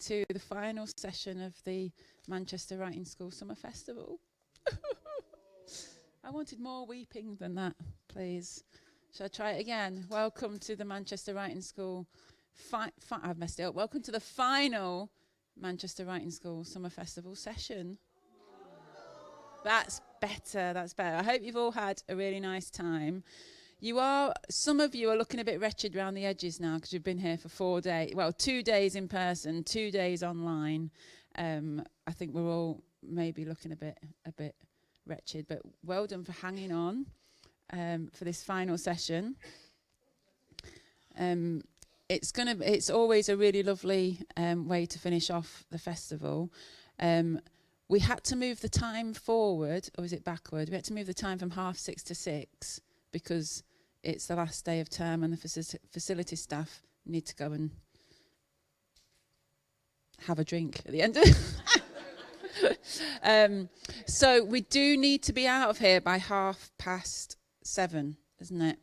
to the final session of the Manchester Writing School Summer Festival. I wanted more weeping than that, please. Shall I try it again? Welcome to the Manchester Writing School. I've messed it up. Welcome to the final Manchester Writing School Summer Festival session. That's better. That's better. I hope you've all had a really nice time. Some of you are looking a bit wretched around the edges now because you've been here for 4 days. Well, 2 days in person, 2 days online. I think we're all maybe looking a bit wretched, but well done for hanging on for this final session. It's always a really lovely way to finish off the festival. We had to move the time forward, or is it backward? We had to move the time from 6:30 to 6 because it's the last day of term and the facility staff need to go and have a drink at the end of it. So we do need to be out of here by 7:30, isn't it?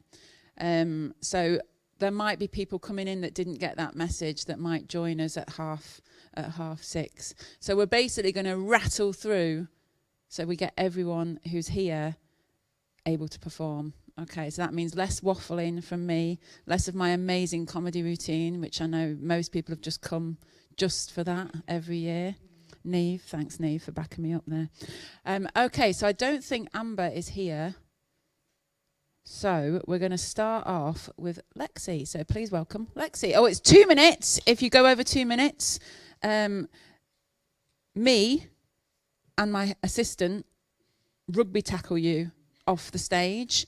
So there might be people coming in that didn't get that message that might join us at 6:30. So we're basically going to rattle through so we get everyone who's here able to perform. Okay, so that means less waffling from me, less of my amazing comedy routine, which I know most people have just come just for that every year. Neve, thanks Neve for backing me up there. Okay, so I don't think Amber is here. So we're going to start off with Lexi. So please welcome Lexi. Oh, it's 2 minutes. If you go over 2 minutes, me and my assistant rugby tackle you off the stage.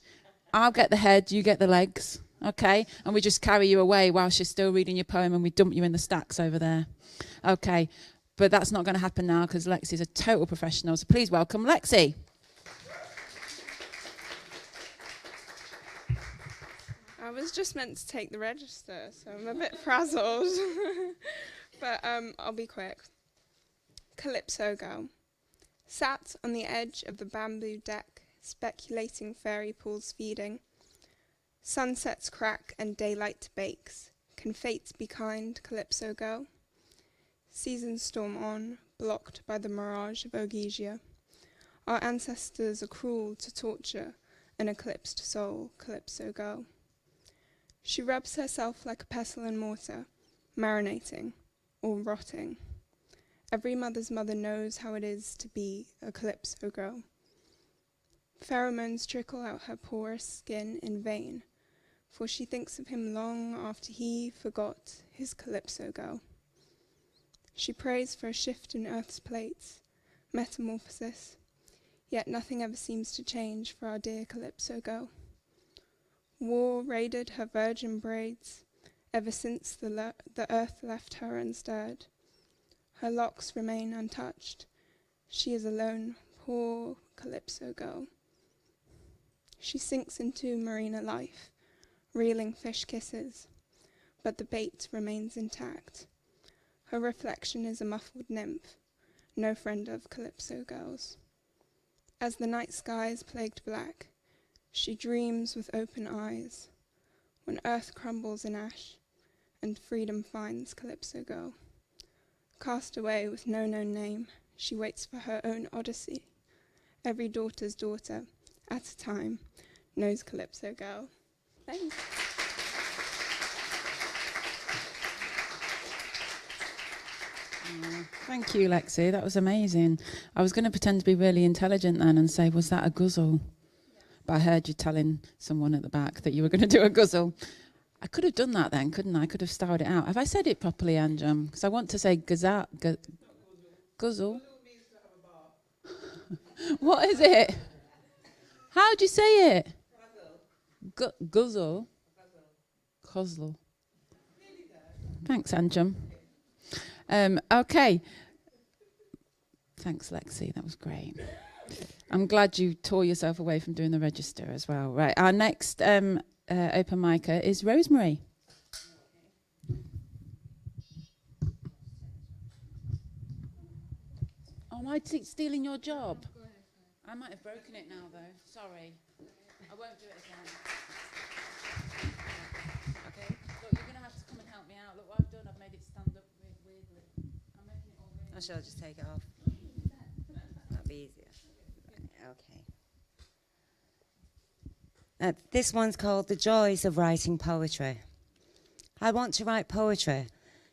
I'll get the head, you get the legs, okay? And we just carry you away whilst you're still reading your poem and we dump you in the stacks over there. Okay, but that's not going to happen now because Lexi's a total professional. So please welcome Lexi. I was just meant to take the register, so I'm a bit frazzled. But I'll be quick. Calypso Girl. Sat on the edge of the bamboo deck, speculating fairy pools feeding. Sunsets crack and daylight bakes. Can fate be kind, Calypso Girl? Seasons storm on, blocked by the mirage of Ogygia. Our ancestors are cruel to torture an eclipsed soul, Calypso Girl. She rubs herself like a pestle and mortar, marinating or rotting. Every mother's mother knows how it is to be a Calypso Girl. Pheromones trickle out her porous skin in vain, for she thinks of him long after he forgot his Calypso Girl. She prays for a shift in Earth's plates, metamorphosis, yet nothing ever seems to change for our dear Calypso Girl. War raided her virgin braids, ever since the earth left her unstirred. Her locks remain untouched. She is alone, poor Calypso Girl. She sinks into marina life, reeling fish kisses, but the bait remains intact. Her reflection is a muffled nymph, no friend of Calypso Girls. As the night sky is plagued black, she dreams with open eyes, when earth crumbles in ash, and freedom finds Calypso Girl. Cast away with no known name, she waits for her own odyssey. Every daughter's daughter, at a time, knows Calypso Girl. Thanks. Thank you, Lexi. That was amazing. I was going to pretend to be really intelligent then and say, was that a guzzle? But I heard you telling someone at the back that you were going to do a guzzle. I could have done that then, couldn't I? I could have styled it out. Have I said it properly, Anjum? Because I want to say guzzle. What is it? How do you say it? Guzzle. Guzzle. Thanks, Anjum. Okay. Thanks, Lexi. That was great. I'm glad you tore yourself away from doing the register as well. Right. Our next open micer is Rosemary. Oh, am I stealing your job? I might have broken it now, though. Sorry. I won't do it again. Okay. Look, you're going to have to come and help me out. Look what I've done. I've made it stand up weirdly. Or shall I just take it off? That'd be easier. Right, okay. This one's called The Joys of Writing Poetry. I want to write poetry,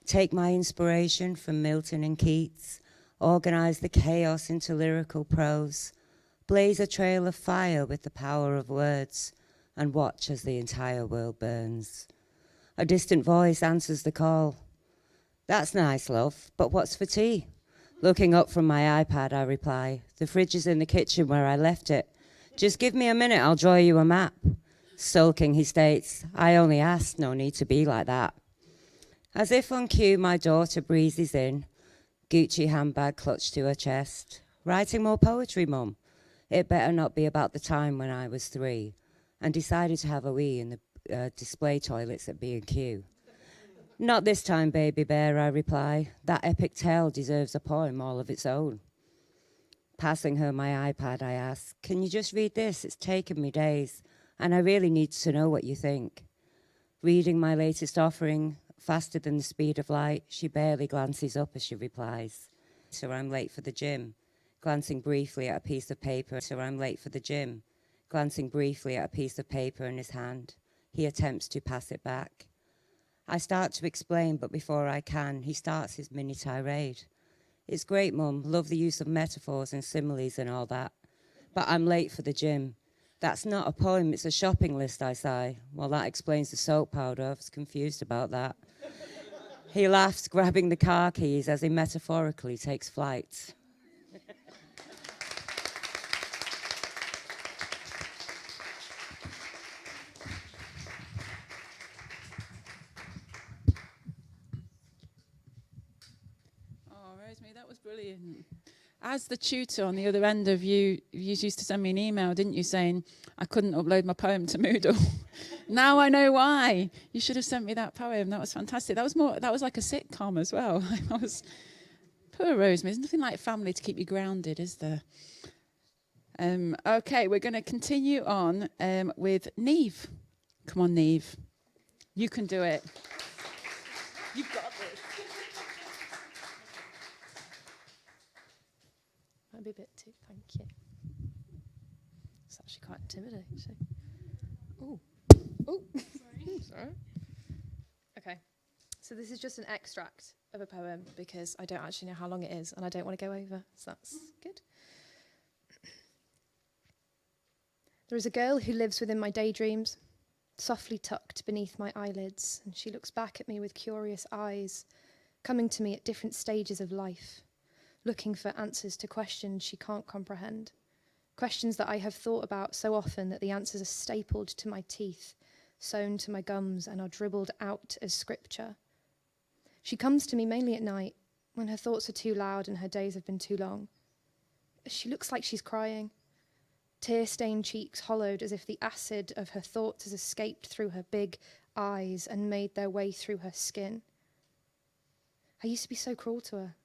take my inspiration from Milton and Keats, organise the chaos into lyrical prose, blaze a trail of fire with the power of words, and watch as the entire world burns. A distant voice answers the call. That's nice, love, but what's for tea? Looking up from my iPad, I reply, the fridge is in the kitchen where I left it. Just give me a minute, I'll draw you a map. Sulking, he states, I only asked, no need to be like that. As if on cue, my daughter breezes in, Gucci handbag clutched to her chest. Writing more poetry, Mum. It better not be about the time when I was 3, and decided to have a wee in the display toilets at B&Q. Not this time, baby bear, I reply. That epic tale deserves a poem all of its own. Passing her my iPad, I ask, can you just read this? It's taken me days, and I really need to know what you think. Reading my latest offering, faster than the speed of light, she barely glances up as she replies. So I'm late for the gym. Glancing briefly at a piece of paper, glancing briefly at a piece of paper in his hand. He attempts to pass it back. I start to explain, but before I can, he starts his mini tirade. It's great, Mum, love the use of metaphors and similes and all that. But I'm late for the gym. That's not a poem, it's a shopping list, I sigh. Well, that explains the soap powder, I was confused about that. He laughs, grabbing the car keys as he metaphorically takes flight. Rosemary, that was brilliant. As the tutor on the other end of you used to send me an email, didn't you, saying I couldn't upload my poem to Moodle. Now I know why. You should have sent me that poem. That was fantastic. That was like a sitcom as well. Poor Rosemary. There's nothing like family to keep you grounded, is there? Okay, we're going to continue on with Neve. Come on, Neve. You can do it. You've got this. Might be a bit too, thank you. It's actually quite intimidating. Oh, sorry. Okay, so this is just an extract of a poem because I don't actually know how long it is and I don't want to go over, so that's good. There is a girl who lives within my daydreams, softly tucked beneath my eyelids, and she looks back at me with curious eyes, coming to me at different stages of life, looking for answers to questions she can't comprehend, questions that I have thought about so often that the answers are stapled to my teeth, sewn to my gums, and are dribbled out as scripture. She comes to me mainly at night, when her thoughts are too loud and her days have been too long. She looks like she's crying, tear-stained cheeks hollowed as if the acid of her thoughts has escaped through her big eyes and made their way through her skin. I used to be so cruel to her.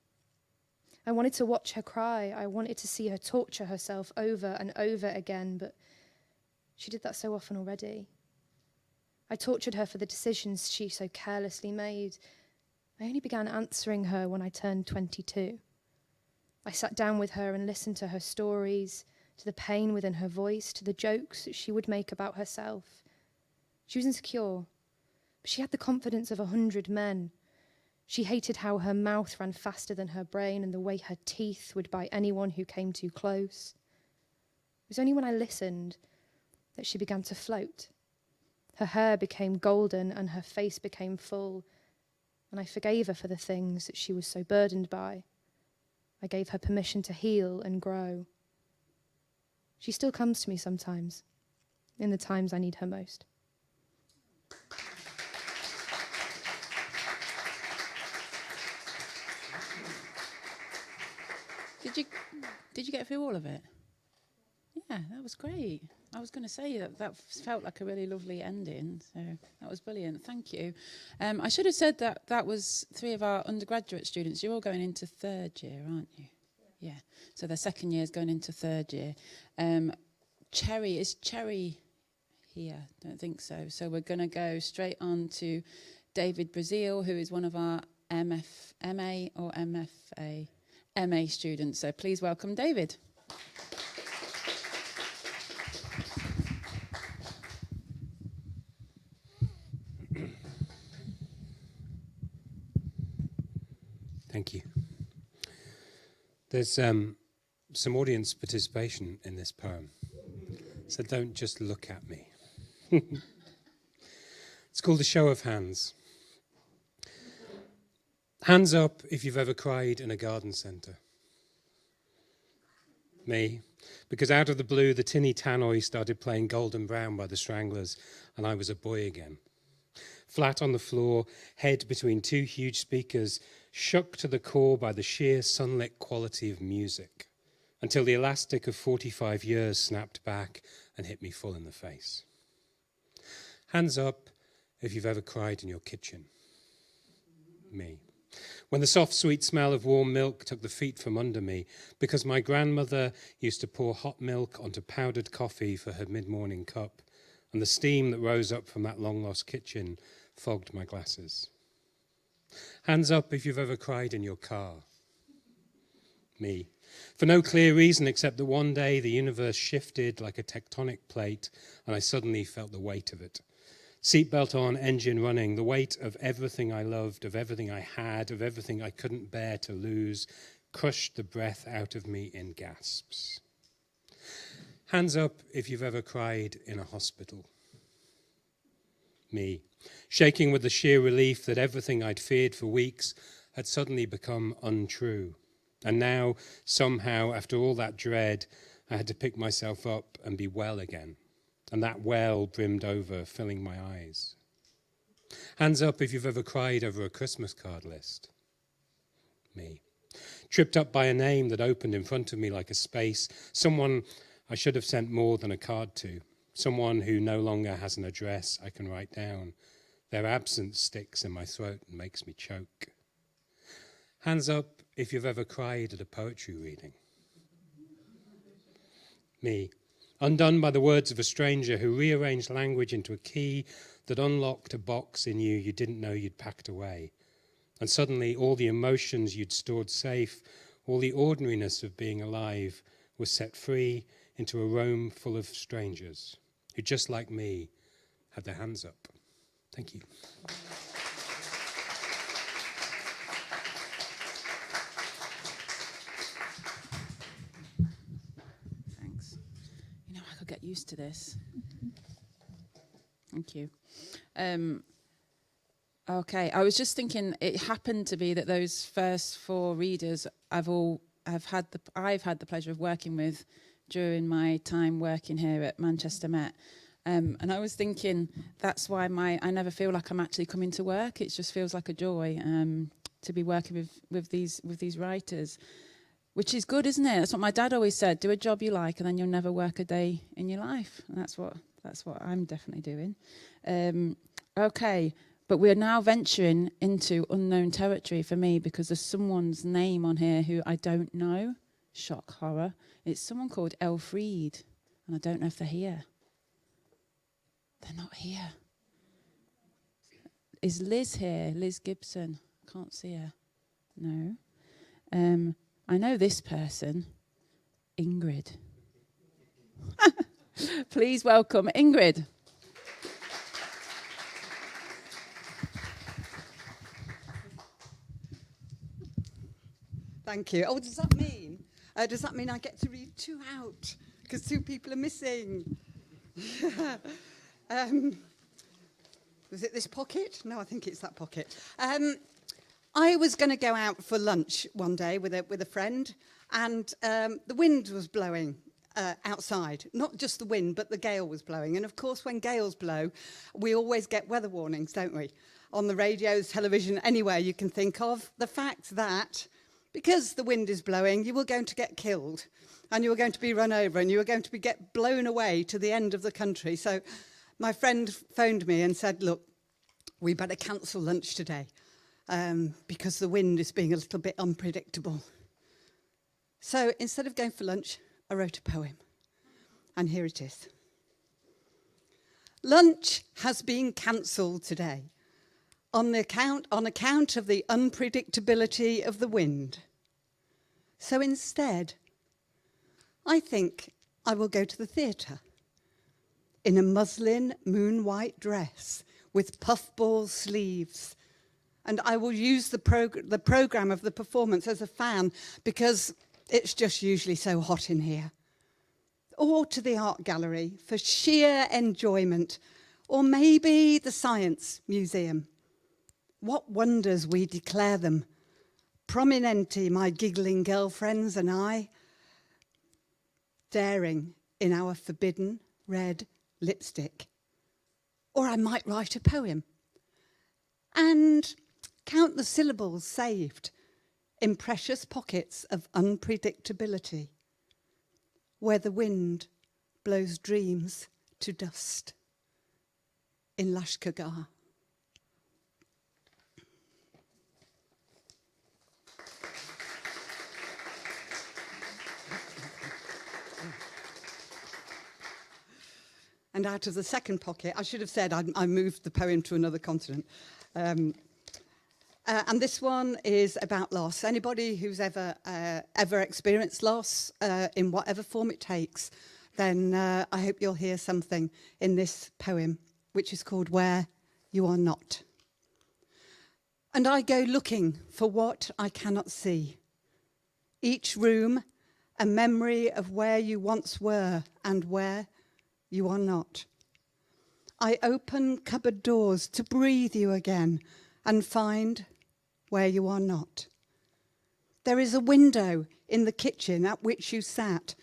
I wanted to watch her cry. I wanted to see her torture herself over and over again, but she did that so often already. I tortured her for the decisions she so carelessly made. I only began answering her when I turned 22. I sat down with her and listened to her stories, to the pain within her voice, to the jokes that she would make about herself. She was insecure, but she had the confidence of 100 men. She hated how her mouth ran faster than her brain and the way her teeth would bite anyone who came too close. It was only when I listened that she began to float. Her hair became golden and her face became full, and I forgave her for the things that she was so burdened by. I gave her permission to heal and grow. She still comes to me sometimes, in the times I need her most. Did you get through all of it? Yeah, that was great. I was going to say that felt like a really lovely ending, so that was brilliant. Thank you. I should have said that was 3 of our undergraduate students. You're all going into 3rd year, aren't you? Yeah. So their 2nd year is going into 3rd year. Is Cherry here? Don't think so. So we're going to go straight on to David Brazil, who is one of our MA or MFA. MA student. So please welcome David. Thank you. There's some audience participation in this poem, so don't just look at me. It's called A Show of Hands. Hands up if you've ever cried in a garden centre. Me, because out of the blue the tinny tannoy started playing Golden Brown by the Stranglers and I was a boy again. Flat on the floor, head between two huge speakers, shook to the core by the sheer sunlit quality of music, until the elastic of 45 years snapped back and hit me full in the face. Hands up if you've ever cried in your kitchen. Me. When the soft, sweet smell of warm milk took the feet from under me, because my grandmother used to pour hot milk onto powdered coffee for her mid-morning cup, and the steam that rose up from that long-lost kitchen fogged my glasses. Hands up if you've ever cried in your car. Me. For no clear reason except that one day the universe shifted like a tectonic plate and I suddenly felt the weight of it. Seatbelt on, engine running, the weight of everything I loved, of everything I had, of everything I couldn't bear to lose, crushed the breath out of me in gasps. Hands up if you've ever cried in a hospital. Me, shaking with the sheer relief that everything I'd feared for weeks had suddenly become untrue. And now, somehow, after all that dread, I had to pick myself up and be well again. And that well brimmed over, filling my eyes. Hands up if you've ever cried over a Christmas card list. Me. Tripped up by a name that opened in front of me like a space, someone I should have sent more than a card to, someone who no longer has an address I can write down. Their absence sticks in my throat and makes me choke. Hands up if you've ever cried at a poetry reading. Me. Undone by the words of a stranger who rearranged language into a key that unlocked a box in you didn't know you'd packed away. And suddenly all the emotions you'd stored safe, all the ordinariness of being alive was set free into a room full of strangers who, just like me, had their hands up. Thank you. Get used to this. Thank you. Okay, I was just thinking it happened to be that those first four readers I've had the pleasure of working with during my time working here at Manchester Met. And I was thinking that's why I never feel like I'm actually coming to work. It just feels like a joy to be working with these writers. Which is good, isn't it? That's what my dad always said. Do a job you like and then you'll never work a day in your life. And that's what I'm definitely doing. Okay, but we're now venturing into unknown territory for me because there's someone's name on here who I don't know. Shock, horror. It's someone called Elfried. And I don't know if they're here. They're not here. Is Liz here? Liz Gibson. Can't see her. No. I know this person, Ingrid. Please welcome Ingrid. Thank you. Oh, does that mean I get to read two out? Because two people are missing. Was it this pocket? No, I think it's that pocket. I was going to go out for lunch one day with a friend, and the wind was blowing outside. Not just the wind, but the gale was blowing. And of course, when gales blow, we always get weather warnings, don't we? On the radios, television, anywhere you can think of. The fact that because the wind is blowing, you were going to get killed, and you were going to be run over, and you were going to get blown away to the end of the country. So my friend phoned me and said, look, we better cancel lunch today. Because the wind is being a little bit unpredictable. So instead of going for lunch, I wrote a poem. And here it is. Lunch has been cancelled today on account of the unpredictability of the wind. So instead, I think I will go to the theatre in a muslin moon-white dress with puffball sleeves. And I will use the programme of the performance as a fan because it's just usually so hot in here. Or to the art gallery for sheer enjoyment. Or maybe the Science Museum. What wonders we declare them. Prominenti, my giggling girlfriends and I. Daring in our forbidden red lipstick. Or I might write a poem. And count the syllables saved in precious pockets of unpredictability, where the wind blows dreams to dust in Lashkargah. And out of the second pocket, I should have said I moved the poem to another continent. And this one is about loss. Anybody who's ever experienced loss in whatever form it takes, then I hope you'll hear something in this poem, which is called Where You Are Not. And I go looking for what I cannot see. Each room, a memory of where you once were and where you are not. I open cupboard doors to breathe you again and find where you are not. There is a window in the kitchen at which you sat.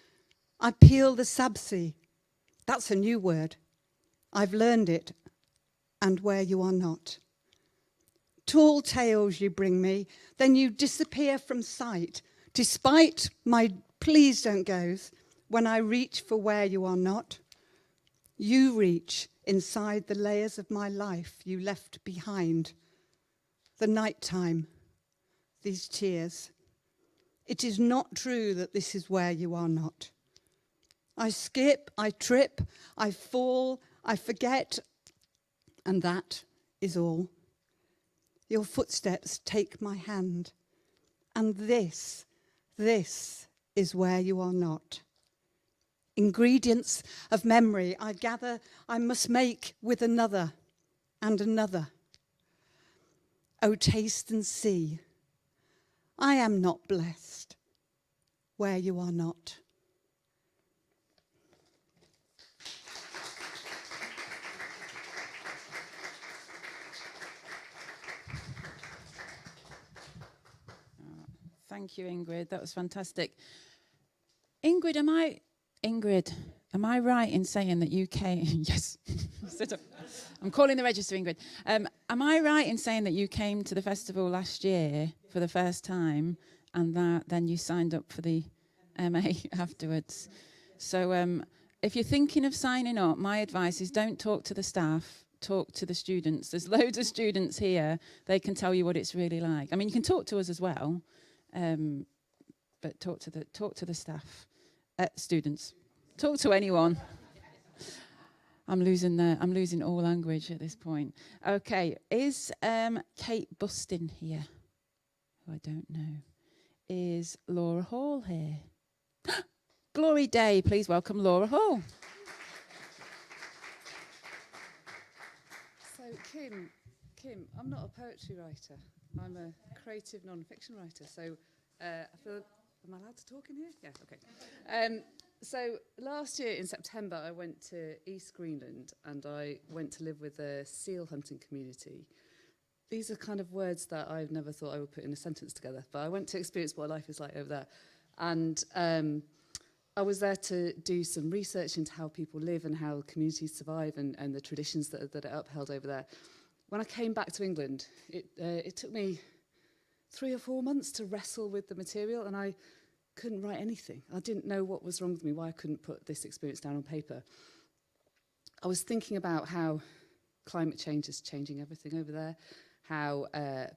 I peel the sabzi. That's a new word. I've learned it. And where you are not. Tall tales you bring me, then you disappear from sight, despite my please don't goes when I reach for where you are not. You reach inside the layers of my life you left behind. The nighttime, these tears. It is not true that this is where you are not. I skip, I trip, I fall, I forget, and that is all. Your footsteps take my hand, and this is where you are not. Ingredients of memory I gather I must make with another and another. Oh, taste and see. I am not blessed where you are not. Thank you, Ingrid. That was fantastic. Ingrid, am I right in saying that you came... Yes. Sit up. I'm calling the register, Ingrid. Am I right in saying that you came to the festival last year for the first time and that then you signed up for the MA afterwards? So if you're thinking of signing up, my advice is don't talk to the staff, talk to the students. There's loads of students here. They can tell you what it's really like. I mean, you can talk to us as well, but talk to the staff, students. Talk to anyone. I'm losing all language at this point. Okay, is Kate Bustin here? Who I don't know. Is Laura Hall here? Glory Day, please welcome Laura Hall. So Kim, I'm not a poetry writer. I'm a creative non-fiction writer. So I feel, am I allowed to talk in here? Yeah, okay. So last year in September, I went to East Greenland and I went to live with a seal hunting community. These are kind of words that I've never thought I would put in a sentence together, but I went to experience what life is like over there. And I was there to do some research into how people live and how communities survive and the traditions that are upheld over there. When I came back to England, it took me 3 or 4 months to wrestle with the material, and I couldn't write anything. I didn't know what was wrong with me, why I couldn't put this experience down on paper. I was thinking about how climate change is changing everything over there, how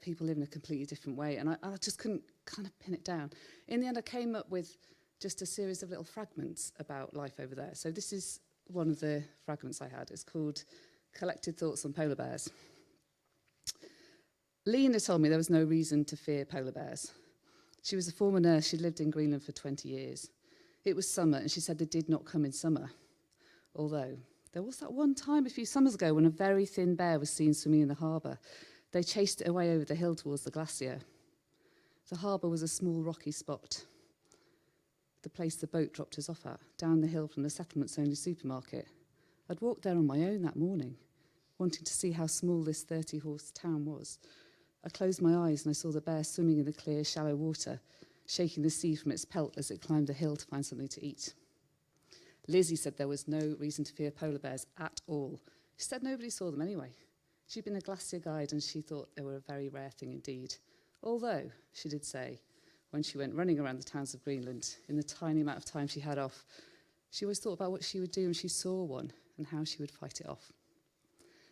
people live in a completely different way, and I just couldn't kind of pin it down. In the end, I came up with just a series of little fragments about life over there. So this is one of the fragments I had. It's called Collected Thoughts on Polar Bears. Lena told me there was no reason to fear polar bears. She was a former nurse. She'd lived in Greenland for 20 years. It was summer, and she said they did not come in summer. Although, there was that one time a few summers ago when a very thin bear was seen swimming in the harbour. They chased it away over the hill towards the glacier. The harbour was a small rocky spot, the place the boat dropped us off at, down the hill from the settlement's only supermarket. I'd walked there on my own that morning, wanting to see how small this 30-horse town was. I closed my eyes and I saw the bear swimming in the clear, shallow water, shaking the sea from its pelt as it climbed the hill to find something to eat. Lizzie said there was no reason to fear polar bears at all. She said nobody saw them anyway. She'd been a glacier guide and she thought they were a very rare thing indeed. Although, she did say, when she went running around the towns of Greenland, in the tiny amount of time she had off, she always thought about what she would do when she saw one and how she would fight it off.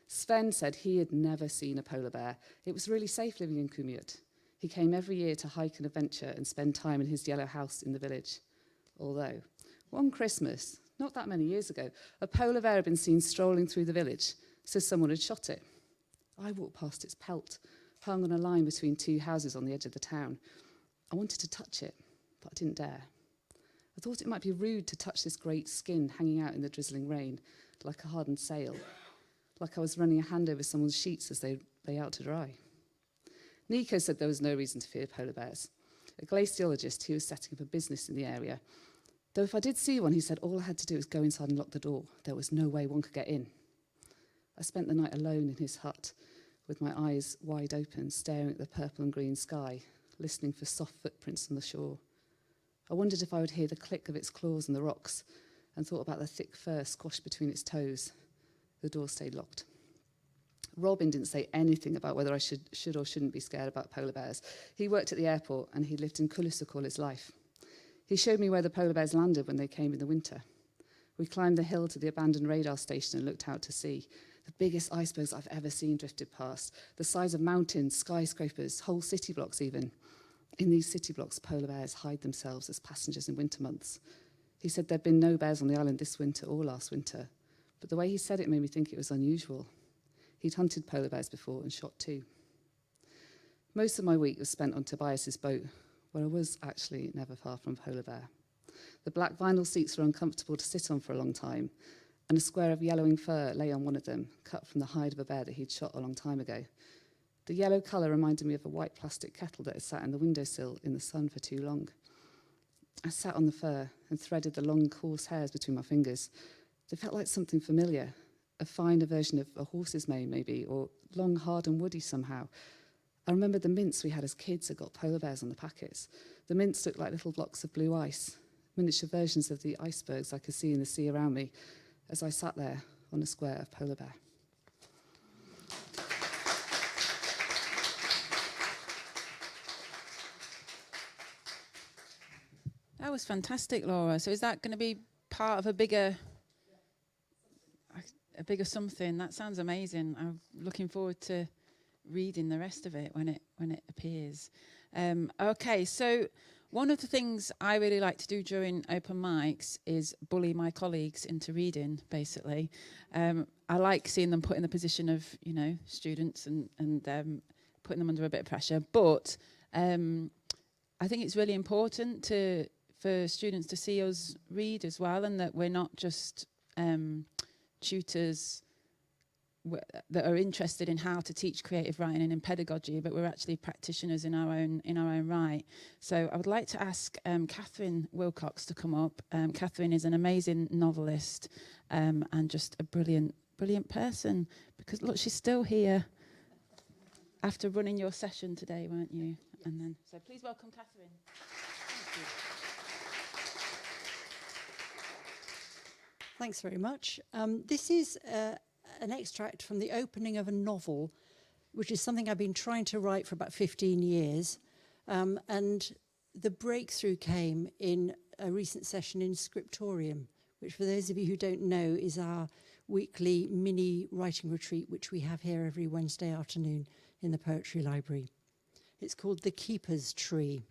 Sven said he had never seen a polar bear. It was really safe living in Kumiut. He came every year to hike and adventure and spend time in his yellow house in the village. Although, one Christmas, not that many years ago, a polar bear had been seen strolling through the village, so someone had shot it. I walked past its pelt, hung on a line between two houses on the edge of the town. I wanted to touch it, but I didn't dare. I thought it might be rude to touch this great skin hanging out in the drizzling rain, like a hardened sail, like I was running a hand over someone's sheets as they lay out to dry. Nico said there was no reason to fear polar bears. A glaciologist who was setting up a business in the area. Though if I did see one, he said all I had to do was go inside and lock the door. There was no way one could get in. I spent the night alone in his hut, with my eyes wide open, staring at the purple and green sky, listening for soft footprints on the shore. I wondered if I would hear the click of its claws on the rocks, and thought about the thick fur squashed between its toes. The door stayed locked. Robin didn't say anything about whether I should or shouldn't be scared about polar bears. He worked at the airport and he lived in Kulusuk all his life. He showed me where the polar bears landed when they came in the winter. We climbed the hill to the abandoned radar station and looked out to sea. The biggest icebergs I've ever seen drifted past, the size of mountains, skyscrapers, whole city blocks even. In these city blocks, polar bears hide themselves as passengers in winter months. He said there'd been no bears on the island this winter or last winter, but the way he said it made me think it was unusual. He'd hunted polar bears before and shot two. Most of my week was spent on Tobias's boat, where I was actually never far from a polar bear. The black vinyl seats were uncomfortable to sit on for a long time, and a square of yellowing fur lay on one of them, cut from the hide of a bear that he'd shot a long time ago. The yellow colour reminded me of a white plastic kettle that had sat in the windowsill in the sun for too long. I sat on the fur and threaded the long, coarse hairs between my fingers. They felt like something familiar, a finer version of a horse's mane maybe, or long, hard and woody somehow. I remembered the mints we had as kids that got polar bears on the packets. The mints looked like little blocks of blue ice, miniature versions of the icebergs I could see in the sea around me as I sat there on a square of polar bear. That was fantastic, Laura. So is that going to be part of a bigger something? That sounds amazing. I'm looking forward to reading the rest of it when it appears. Okay, so one of the things I really like to do during open mics is bully my colleagues into reading, basically. I like seeing them put in the position of, students and putting them under a bit of pressure. But I think it's really important for students to see us read as well, and that we're not just tutors that are interested in how to teach creative writing and in pedagogy, but we're actually practitioners in our own right. So I would like to ask Catherine Wilcox to come up. Catherine is an amazing novelist and just a brilliant person, because look, she's still here after running your session today, weren't you? And then, so please welcome Catherine. Thank you. Thanks very much. This is an extract from the opening of a novel, which is something I've been trying to write for about 15 years. And the breakthrough came in a recent session in Scriptorium, which, for those of you who don't know, is our weekly mini writing retreat, which we have here every Wednesday afternoon in the Poetry Library. It's called The Keeper's Tree.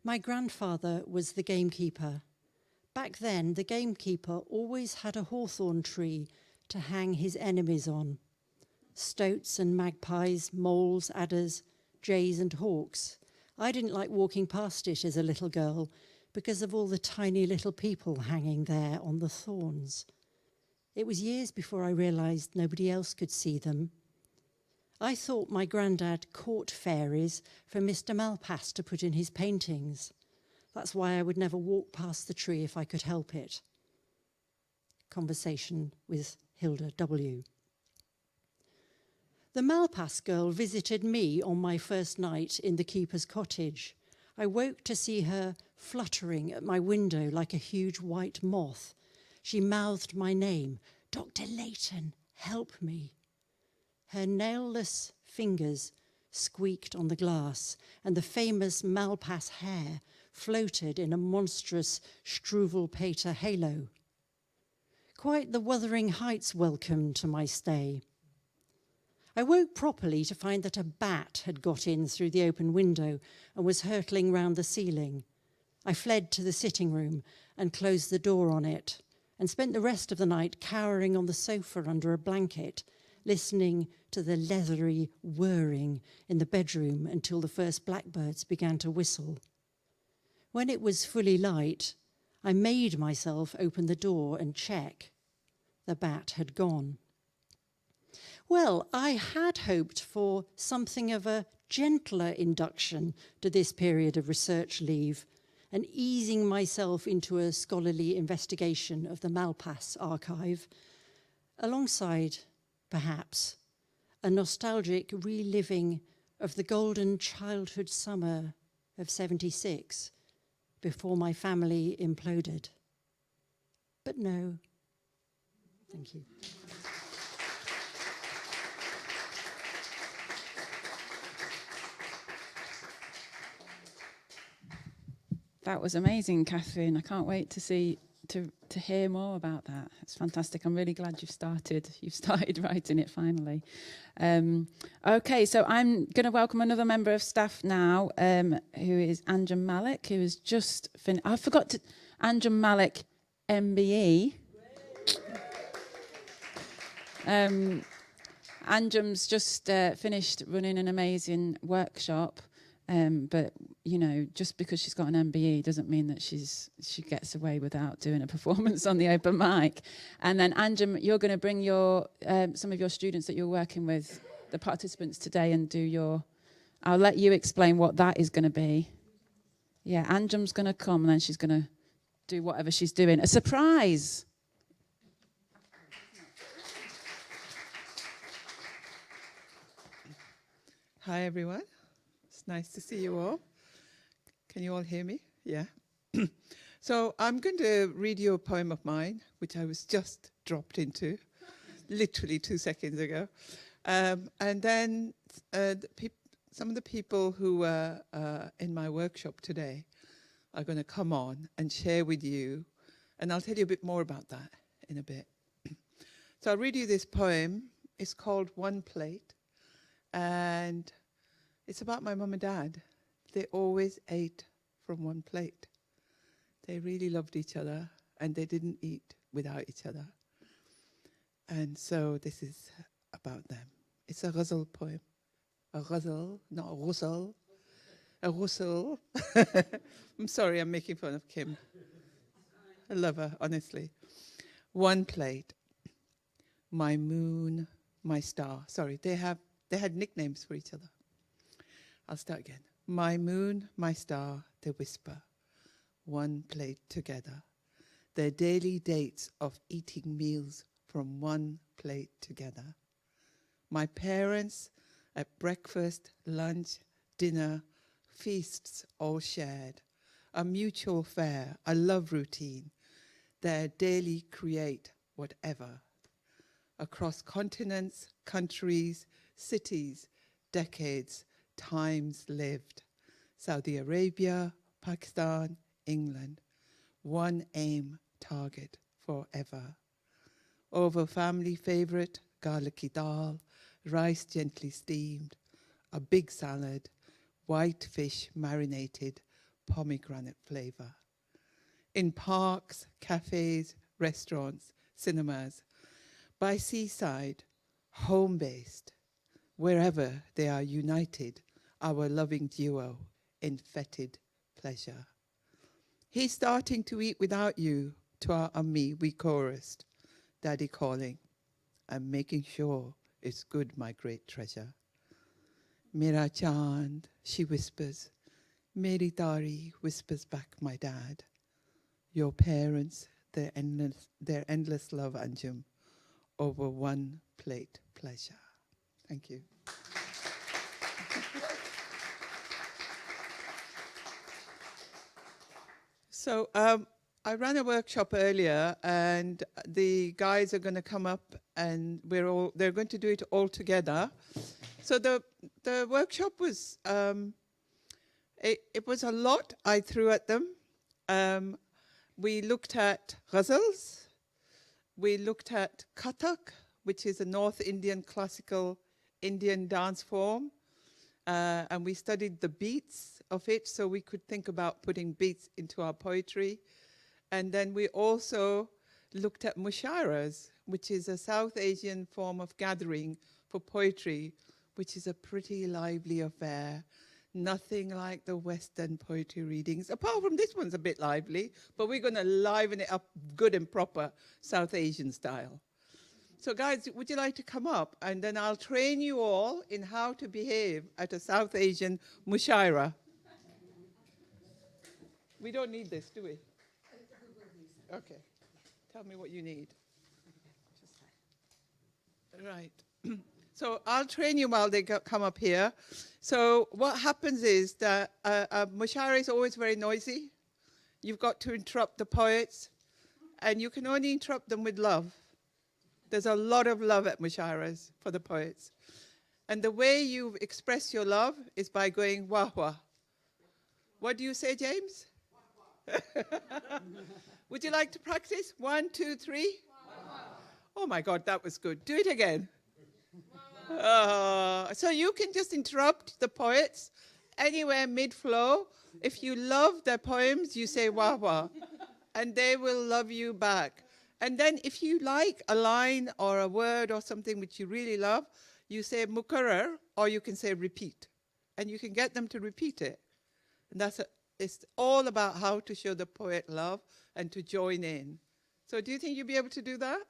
My grandfather was the gamekeeper. Back then, the gamekeeper always had a hawthorn tree to hang his enemies on. Stoats and magpies, moles, adders, jays and hawks I didn't like walking past it as a little girl because of all the tiny little people hanging there on the thorns. It was years before I realised nobody else could see them. I thought my granddad caught fairies for Mr. Malpass to put in his paintings. That's why I would never walk past the tree if I could help it. Conversation with Hilda W. The Malpass girl visited me on my first night in the keeper's cottage. I woke to see her fluttering at my window like a huge white moth. She mouthed my name, "Dr. Layton, help me." Her nailless fingers squeaked on the glass, and the famous Malpass hair floated in a monstrous Struwwelpeter halo. Quite the Wuthering Heights welcome to my stay. I woke properly to find that a bat had got in through the open window and was hurtling round the ceiling. I fled to the sitting room and closed the door on it, and spent the rest of the night cowering on the sofa under a blanket, listening to the leathery whirring in the bedroom until the first blackbirds began to whistle. When it was fully light, I made myself open the door and check. The bat had gone. Well, I had hoped for something of a gentler induction to this period of research leave, and easing myself into a scholarly investigation of the Malpass archive, alongside, perhaps, a nostalgic reliving of the golden childhood summer of '76, before my family imploded. But no. Thank you. That was amazing, Catherine. I can't wait to hear more about that. It's fantastic. I'm really glad you've started writing it finally. Okay, so I'm going to welcome another member of staff now, who is Anjum Malik, who has just finished. I forgot to Anjum Malik, MBE. Anjum's just finished running an amazing workshop. But, you know, just because she's got an MBE doesn't mean that she gets away without doing a performance on the open mic. And then, Anjum, you're going to bring your some of your students that you're working with, the participants today, and do your... I'll let you explain what that is going to be. Yeah, Anjum's going to come, and then she's going to do whatever she's doing. A surprise! Hi, everyone. It's nice to see you all. Can you all hear me? Yeah. So I'm going to read you a poem of mine, which I was just dropped into, literally 2 seconds ago. And then some of the people who were in my workshop today are going to come on and share with you, and I'll tell you a bit more about that in a bit. So I'll read you this poem. It's called One Plate, and it's about my mum and dad. They always ate from one plate. They really loved each other, and they didn't eat without each other. And so this is about them. It's a ghazal poem. A ghazal, not a ghusl. A ghusl. I'm sorry, I'm making fun of Kim. I love her, honestly. One plate. My moon, my star. Sorry, they had nicknames for each other. I'll start again. My moon, my star, they whisper. One plate together. Their daily dates of eating meals from one plate together. My parents at breakfast, lunch, dinner, feasts all shared. A mutual fare, a love routine. Their daily create whatever. Across continents, countries, cities, decades, times lived. Saudi Arabia, Pakistan, England. One aim, target, forever. Over family favorite, garlicky dal, rice gently steamed, a big salad, white fish marinated, pomegranate flavor. In parks, cafes, restaurants, cinemas, by seaside, home-based, wherever they are united, our loving duo in fetid pleasure. He's starting to eat without you, toi and me, we chorused, Daddy calling. I'm making sure it's good, my great treasure. Mera chand, she whispers. Meri Dari, whispers back my dad. Your parents, their endless love, Anjum, over one plate pleasure. Thank you. So I ran a workshop earlier, and the guys are going to come up, and they're going to do it all together. So the workshop was it was a lot I threw at them. We looked at ghazals, we looked at Kathak, which is a North Indian classical Indian dance form, and we studied the beats of it, so we could think about putting beats into our poetry. And then we also looked at mushairas, which is a South Asian form of gathering for poetry, which is a pretty lively affair. Nothing like the Western poetry readings, apart from this one's a bit lively, but we're going to liven it up good and proper South Asian style. So guys, would you like to come up? And then I'll train you all in how to behave at a South Asian mushaira. We don't need this, do we? Okay. Tell me what you need. Right. So I'll train you while they come up here. So what happens is that mushaira is always very noisy. You've got to interrupt the poets, and you can only interrupt them with love. There's a lot of love at mushairas for the poets. And the way you express your love is by going wah wah. What do you say, James? Would you like to practice? 1, 2, 3. Oh my God, that was good. Do it again. So you can just interrupt the poets anywhere mid-flow. If you love their poems, you say wah wah, and they will love you back. And then if you like a line or a word or something which you really love, you say mukarrar, or you can say repeat, and you can get them to repeat it. And it's all about how to show the poet love and to join in. So do you think you'll be able to do that?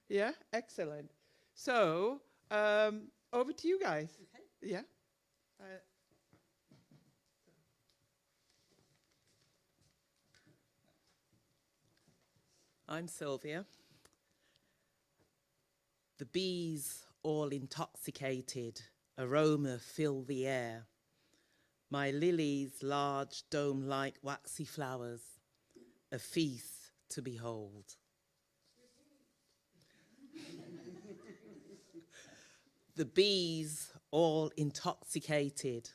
Yeah? Excellent. So over to you guys. Okay. Yeah? I'm Sylvia. The bees, all intoxicated, aroma fill the air. My lilies, large dome-like waxy flowers, a feast to behold. The bees, all intoxicated,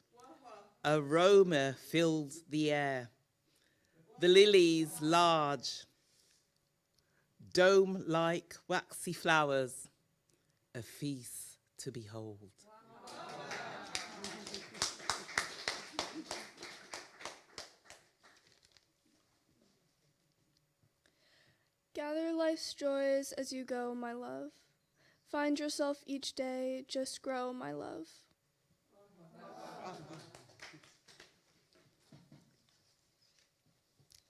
aroma fills the air. The lilies, large, dome-like waxy flowers, a feast to behold. Gather life's joys as you go, my love. Find yourself each day, just grow, my love.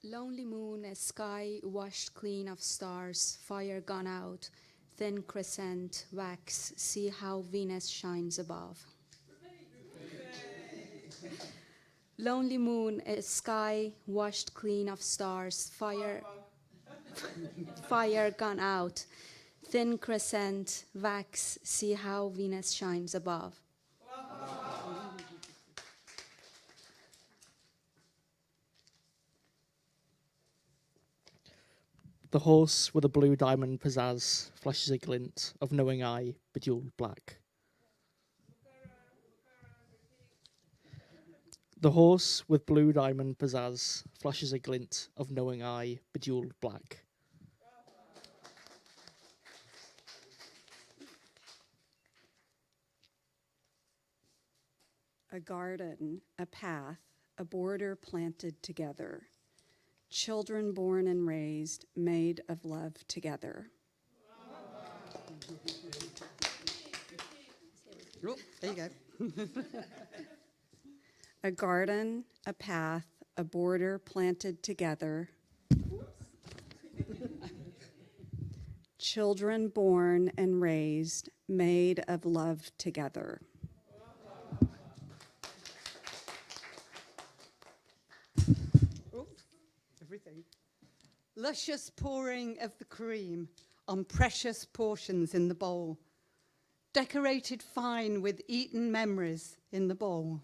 Lonely moon, a sky washed clean of stars, fire gone out, thin crescent, wax, see how Venus shines above. Lonely moon, a sky washed clean of stars, fire gone out, thin crescent, wax, see how Venus shines above. The horse with a blue diamond pizzazz flashes a glint of knowing eye, bejeweled black. The horse with blue diamond pizzazz flashes a glint of knowing eye, bejeweled black. A garden, a path, a border planted together. Children born and raised, made of love together. Oh, there you go. a garden, a path, a border planted together. Children born and raised, made of love together. Oops, everything. Luscious pouring of the cream on precious portions in the bowl. Decorated fine with eaten memories in the bowl.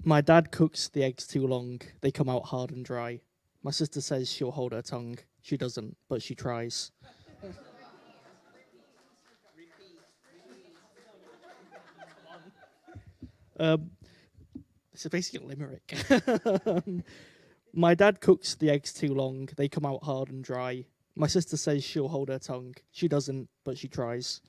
My dad cooks the eggs too long. They come out hard and dry. My sister says she'll hold her tongue. She doesn't, but she tries. It's basically a limerick. My dad cooks the eggs too long. They come out hard and dry. My sister says she'll hold her tongue. She doesn't, but she tries.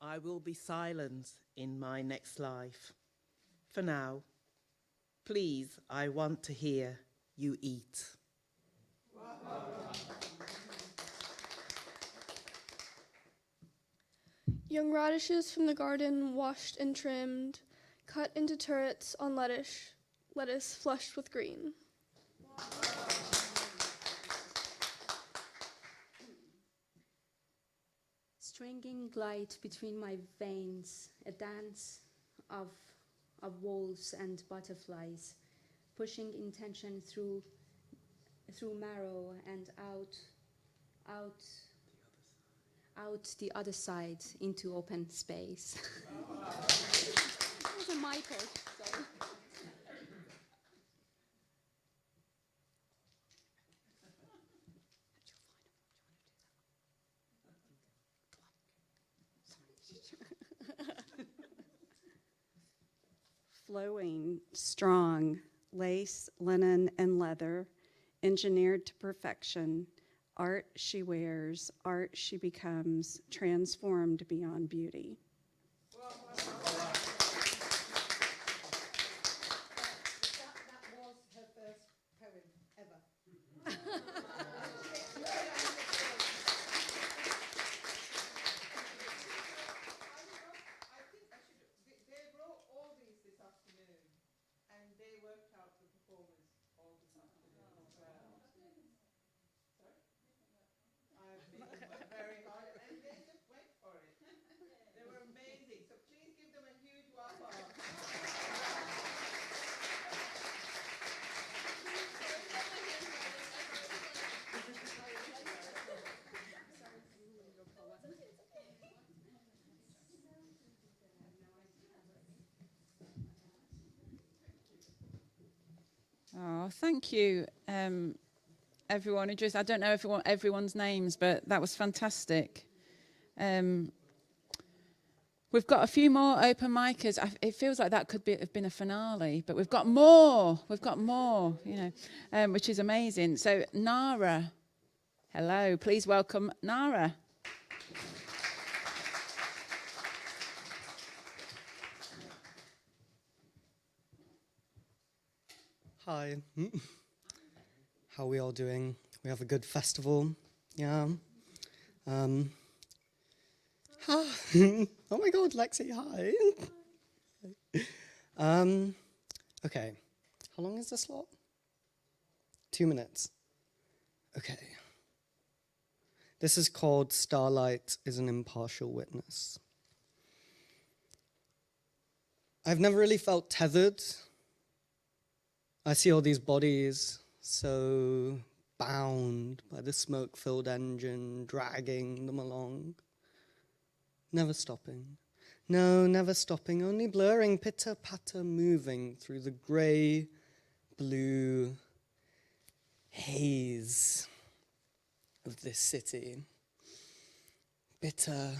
I will be silent in my next life. For now, please, I want to hear you eat. Young radishes from the garden, washed and trimmed, cut into turrets on lettuce flushed with green. Stringing glide between my veins, a dance of wolves and butterflies, pushing intention through marrow and out the other side into open space. It was a Michael, so. Flowing, strong, lace, linen, and leather, engineered to perfection. Art she wears, art she becomes, transformed beyond beauty. That was her first poem ever. They wrote all these this afternoon, and they worked out the performance all this afternoon as well. Sorry? I've been very hard, and they just went for it. They were amazing. So please give them a huge wap up. Oh, thank you, everyone. I don't know everyone's names, but that was fantastic. We've got a few more open micers. It feels like that could have been a finale, but we've got more. Which is amazing. So, Nara, hello. Please welcome Nara. Hi. How are we all doing? We have a good festival. Yeah. Oh my God, Lexi, hi. Okay. How long is the slot? 2 minutes. Okay. This is called Starlight is an Impartial Witness. I've never really felt tethered. I see all these bodies so bound by the smoke-filled engine, dragging them along. Never stopping. No, never stopping, only blurring, pitter-patter moving through the grey, blue haze of this city. Bitter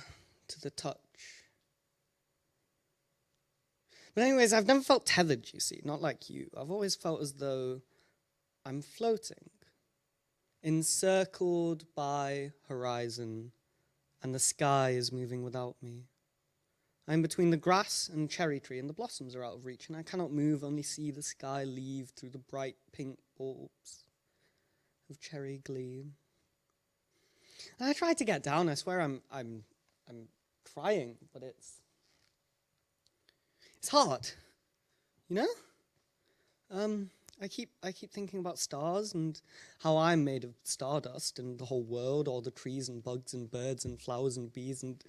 to the touch. But anyways, I've never felt tethered, you see, not like you. I've always felt as though I'm floating, encircled by horizon and the sky is moving without me. I'm between the grass and cherry tree, and the blossoms are out of reach, and I cannot move, only see the sky leave through the bright pink bulbs of cherry gleam. And I try to get down. I swear I'm trying, but it's hard, you know. I keep thinking about stars and how I'm made of stardust, and the whole world, all the trees and bugs and birds and flowers and bees and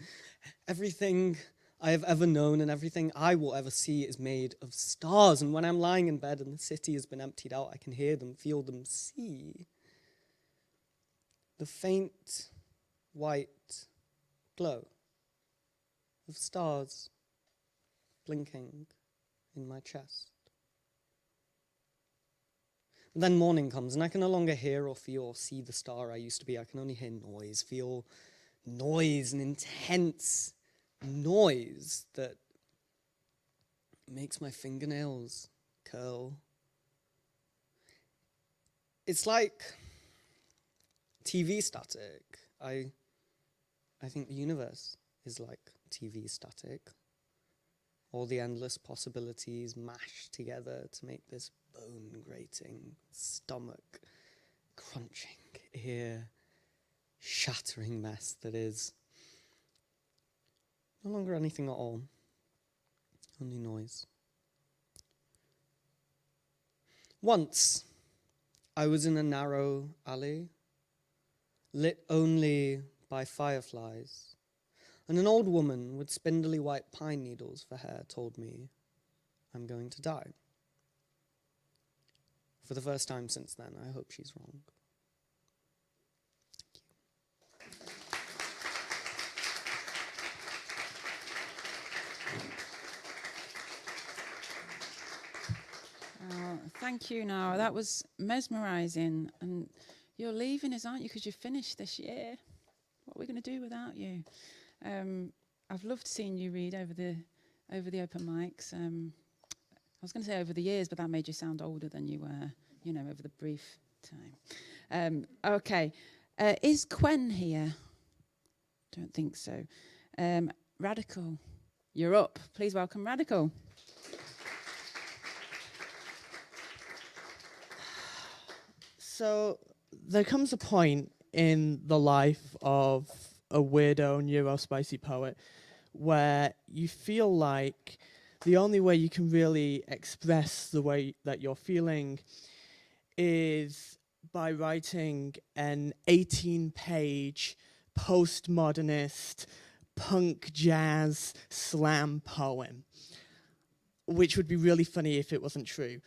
everything I have ever known and everything I will ever see is made of stars. And when I'm lying in bed and the city has been emptied out, I can hear them, feel them, see the faint white glow of stars blinking in my chest. And then morning comes, and I can no longer hear or feel or see the star I used to be. I can only hear noise, feel noise, an intense noise that makes my fingernails curl. It's like TV static. I think the universe is like TV static. All the endless possibilities mashed together to make this bone-grating, stomach-crunching, ear-shattering mess that is no longer anything at all, only noise. Once, I was in a narrow alley, lit only by fireflies, and an old woman with spindly white pine needles for hair told me, I'm going to die. For the first time since then, I hope she's wrong. Thank you, Nara. That was mesmerising. And you're leaving us, aren't you? Because you finished this year. What are we going to do without you? I've loved seeing you read over the open mics. I was going to say over the years, but that made you sound older than you were, over the brief time. Okay. Is Quen here? Don't think so. Radical, you're up. Please welcome Radical. So there comes a point in the life of a weirdo neurospicy poet where you feel like the only way you can really express the way that you're feeling is by writing an 18-page postmodernist punk jazz slam poem, which would be really funny if it wasn't true.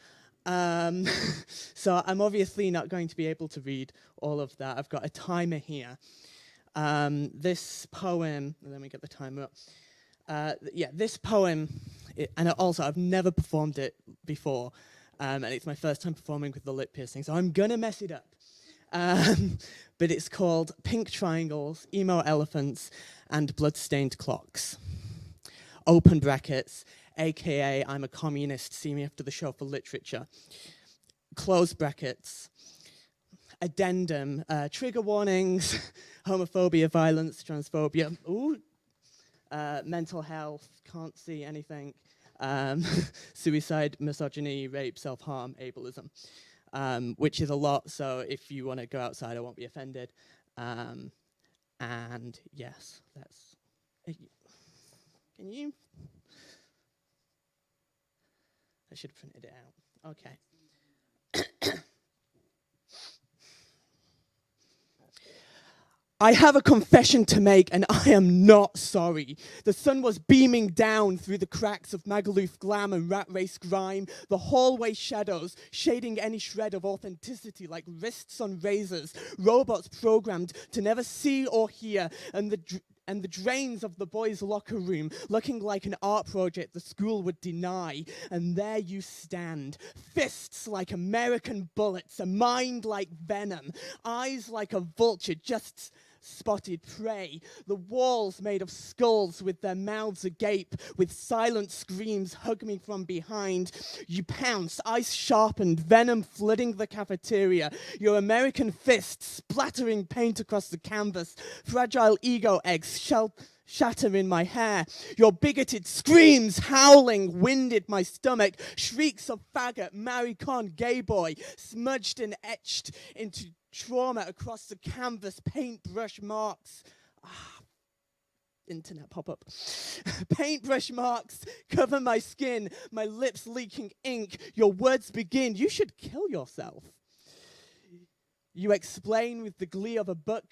So I'm obviously not going to be able to read all of that. I've got a timer here. This poem, let me get the timer up. This poem, and also I've never performed it before, and it's my first time performing with the lip piercing, so I'm gonna mess it up. But it's called Pink Triangles, Emo Elephants, and Bloodstained Clocks. Open brackets, aka I'm a communist, see me after the show for literature. Close brackets. Addendum, trigger warnings, homophobia, violence, transphobia, mental health, can't see anything, suicide, misogyny, rape, self-harm, ableism, which is a lot, so if you want to go outside, I won't be offended. And yes, that's... Can you... I should have printed it out. Okay. I have a confession to make, and I am not sorry. The sun was beaming down through the cracks of Magaluf glam and rat race grime, the hallway shadows shading any shred of authenticity like wrists on razors, robots programmed to never see or hear, and the drains of the boys' locker room looking like an art project the school would deny. And there you stand, fists like American bullets, a mind like venom, eyes like a vulture just spotted prey. The walls made of skulls with their mouths agape, with silent screams hug me from behind. You pounce, ice sharpened, venom flooding the cafeteria, your American fist splattering paint across the canvas, fragile ego eggs shatter in my hair. Your bigoted screams howling winded my stomach, shrieks of faggot, maricon, gay boy, smudged and etched into trauma across the canvas, paintbrush marks. Internet pop-up. Paintbrush marks cover my skin, my lips leaking ink. Your words begin, you should kill yourself. You explain with the glee of a buck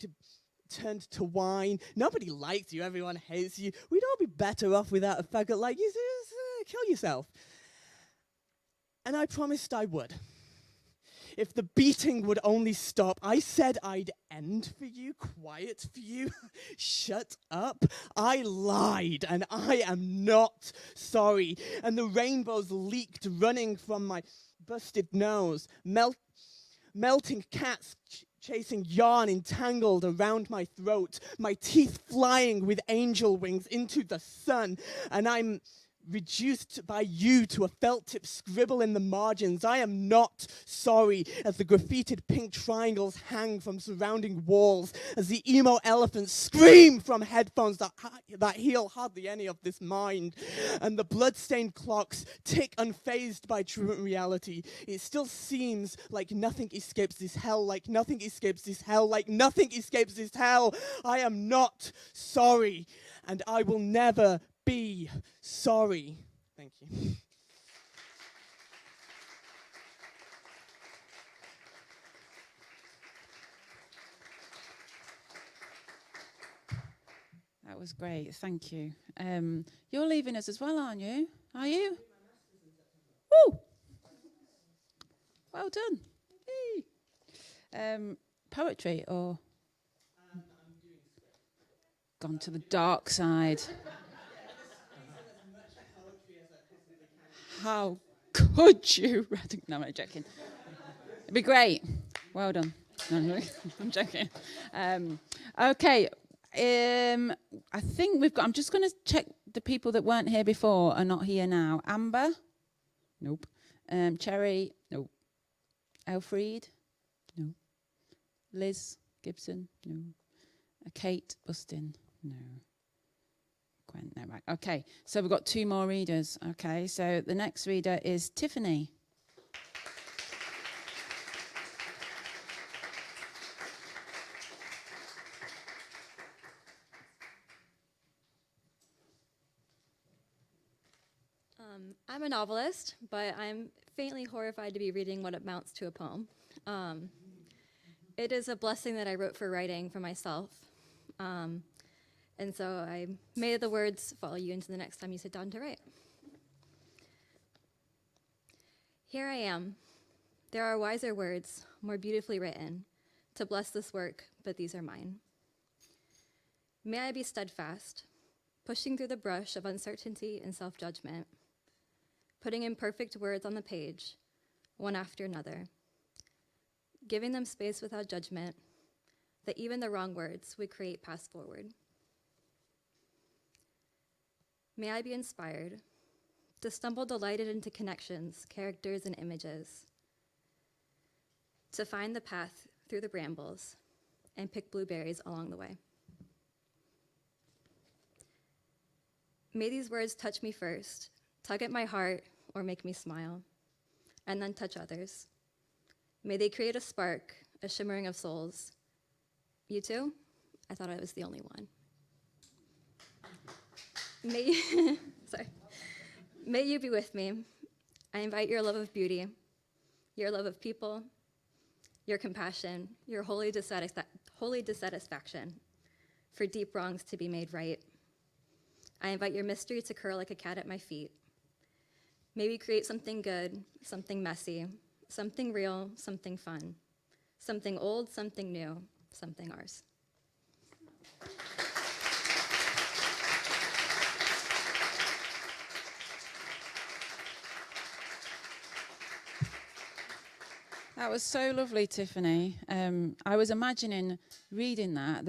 turned to wine. Nobody likes you, everyone hates you. We'd all be better off without a faggot like you. Kill yourself. And I promised I would. If the beating would only stop, I said I'd end for you, quiet for you. Shut up. I lied, and I am not sorry. And the rainbows leaked, running from my busted nose, melting cats chasing yarn entangled around my throat, my teeth flying with angel wings into the sun, and I'm reduced by you to a felt-tip scribble in the margins. I am not sorry, as the graffitied pink triangles hang from surrounding walls, as the emo elephants scream from headphones that heal hardly any of this mind, and the blood-stained clocks tick unfazed by truant reality. It still seems like nothing escapes this hell, like nothing escapes this hell, like nothing escapes this hell. I am not sorry, and I will never be sorry. Thank you. That was great. Thank you. You're leaving us as well, aren't you? Are you? Woo! Well done. Hey. Poetry or gone to the dark side? How could you? No, I'm joking. It'd be great. Well done. No, I'm joking. Okay. I think we've got. I'm just going to check the people that weren't here before are not here now. Amber? Nope. Cherry? Nope. Elfried? No. Liz Gibson? No. Kate Bustin? No. Gwen? No, right. Okay, so we've got 2 more readers. Okay, so the next reader is Tiffany. I'm a novelist, but I'm faintly horrified to be reading what amounts to a poem. It is a blessing that I wrote for writing for myself. And so I may the words follow you into the next time you sit down to write. Here I am. There are wiser words, more beautifully written, to bless this work, but these are mine. May I be steadfast, pushing through the brush of uncertainty and self-judgment, putting imperfect words on the page, one after another, giving them space without judgment, that even the wrong words would create paths forward. May I be inspired to stumble delighted into connections, characters, and images, to find the path through the brambles and pick blueberries along the way. May these words touch me first, tug at my heart, or make me smile, and then touch others. May they create a spark, a shimmering of souls. You too? I thought I was the only one. May you be with me. I invite your love of beauty, your love of people, your compassion, your holy dissatisfaction for deep wrongs to be made right. I invite your mystery to curl like a cat at my feet. May we create something good, something messy, something real, something fun, something old, something new, something ours. That was so lovely, Tiffany. I was imagining reading that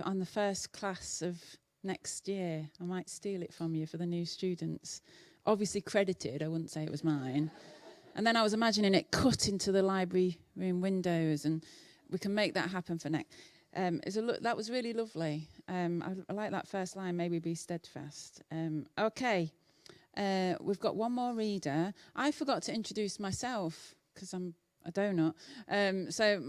on the first class of next year. I might steal it from you for the new students. Obviously credited, I wouldn't say it was mine. And then I was imagining it cut into the library room windows, and we can make that happen for next. That was really lovely. I like that first line, maybe be steadfast. Okay, we've got one more reader. I forgot to introduce myself because I'm a donut. So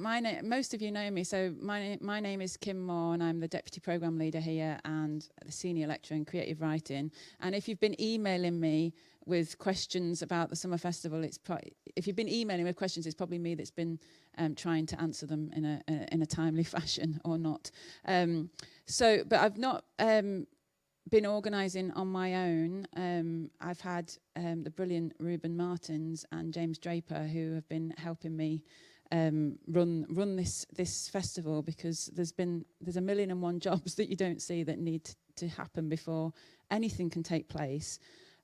most of you know me. So my name is Kim Moore, and I'm the Deputy Programme Leader here and the Senior Lecturer in Creative Writing. And if you've been emailing me with questions about the Summer Festival, if you've been emailing with questions, it's probably me that's been trying to answer them in a timely fashion or not. But I've not been organising on my own. I've had the brilliant Ruben Martins and James Draper who have been helping me run this festival, because there's 1,001 jobs that you don't see that need to happen before anything can take place.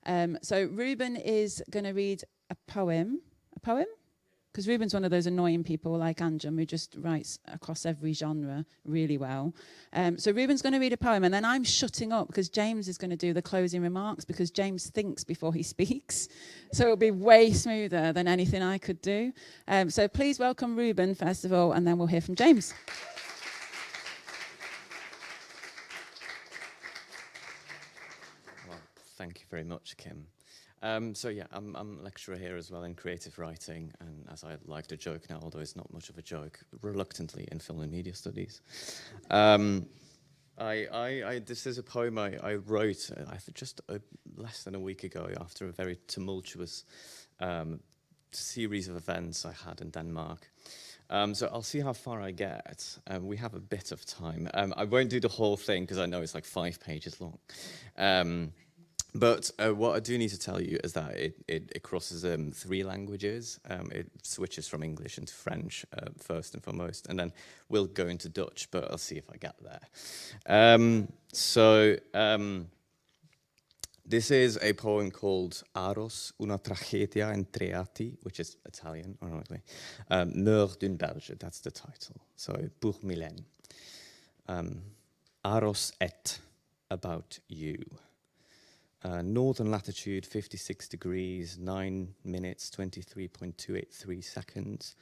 So Ruben is going to read a poem. A poem? Because Ruben's one of those annoying people like Anjum who just writes across every genre really well. So Ruben's going to read a poem, and then I'm shutting up because James is going to do the closing remarks, because James thinks before he speaks. So it'll be way smoother than anything I could do. So please welcome Ruben, first of all, and then we'll hear from James. Well, thank you very much, Kim. So yeah, I'm a lecturer here as well in creative writing, and as I like to joke now, although it's not much of a joke, reluctantly in film and media studies. This is a poem I wrote just less than a week ago after a very tumultuous series of events I had in Denmark. So I'll see how far I get. We have a bit of time. I won't do the whole thing because I know it's like 5 pages long. But what I do need to tell you is that it crosses 3 languages. It switches from English into French first and foremost, and then we'll go into Dutch, but I'll see if I get there. This is a poem called Aros, una tragedia in treati, which is Italian, ironically. Meur d'une Belge, that's the title. So, pour Mylène. Aros et, about you. Northern latitude 56 degrees, 9 minutes, 23.283 seconds.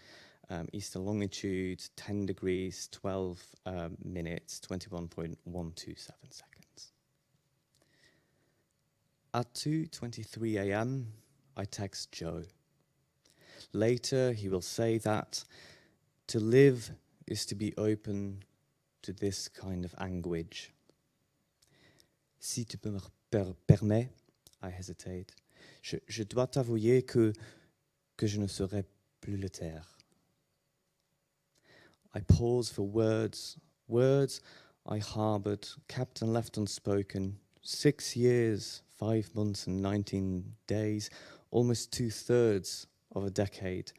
Eastern longitude 10 degrees, 12 minutes, 21.127 seconds. At 2:23 a.m., I text Joe. Later, he will say that to live is to be open to this kind of anguish. Si tu me permets, I hesitate. Je dois t'avouer que je ne saurais plus le taire. I pause for words I harbored, kept and left unspoken. 6 years, 5 months and 19 days, almost 2/3 of a decade.